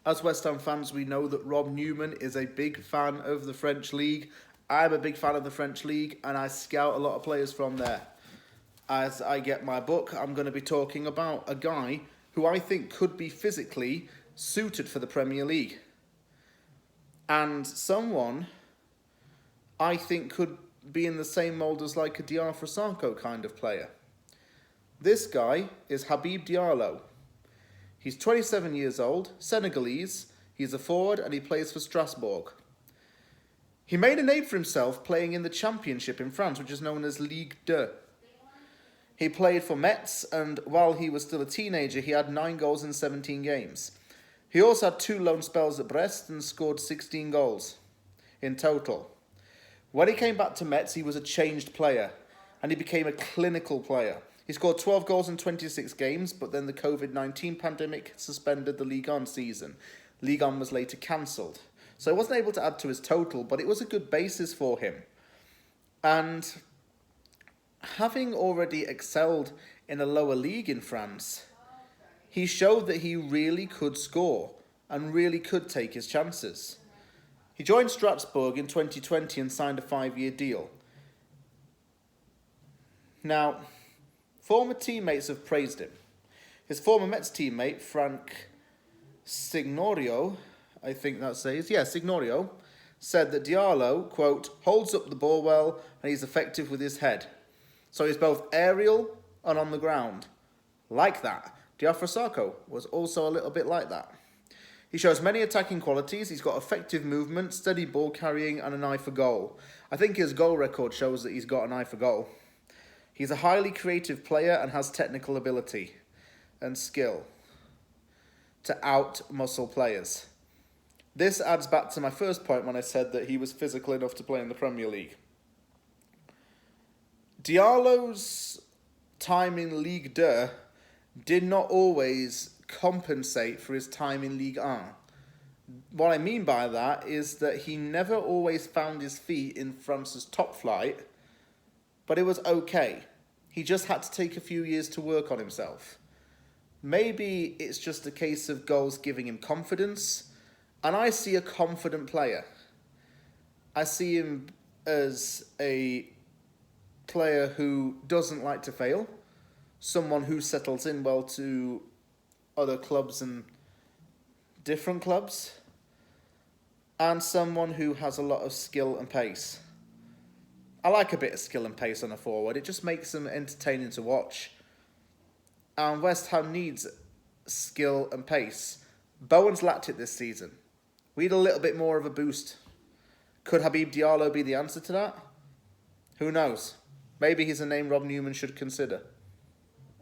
As West Ham fans, we know that Rob Newman is a big fan of the French League. I'm a big fan of the French League, and I scout a lot of players from there. As I get my book, I'm going to be talking about a guy who I think could be physically suited for the Premier League. And someone I think could be in the same mould as like a Diallo kind of player. This guy is Habib Diallo. He's 27 years old, Senegalese, he's a forward and he plays for Strasbourg. He made a name for himself playing in the Championship in France, which is known as Ligue 2. He played for Metz, and while he was still a teenager, he had 9 goals in 17 games. He also had 2 loan spells at Brest and scored 16 goals in total. When he came back to Metz, he was a changed player, and he became a clinical player. He scored 12 goals in 26 games, but then the COVID-19 pandemic suspended the Ligue 1 season. Ligue 1 was later cancelled. So he wasn't able to add to his total, but it was a good basis for him. And having already excelled in a lower league in France, he showed that he really could score and really could take his chances. He joined Strasbourg in 2020 and signed a 5-year deal. Now, former teammates have praised him. His former Mets teammate, Frank Signorio, Signorio, said that Diallo, quote, holds up the ball well and he's effective with his head. So he's both aerial and on the ground. Like that. Diallo was also a little bit like that. He shows many attacking qualities. He's got effective movement, steady ball carrying, and an eye for goal. I think his goal record shows that he's got an eye for goal. He's a highly creative player and has technical ability and skill to out-muscle players. This adds back to my first point when I said that he was physical enough to play in the Premier League. Diallo's time in Ligue 2 did not always compensate for his time in Ligue 1. What I mean by that is that he never always found his feet in France's top flight, but it was okay. He just had to take a few years to work on himself. Maybe it's just a case of goals giving him confidence, and I see a confident player. I see him as a player who doesn't like to fail, someone who settles in well to other clubs and different clubs, and someone who has a lot of skill and pace. I like a bit of skill and pace on a forward. It just makes them entertaining to watch. And West Ham needs skill and pace. Bowen's lacked it this season. We need a little bit more of a boost. Could Habib Diallo be the answer to that? Who knows? Maybe he's a name Rob Newman should consider.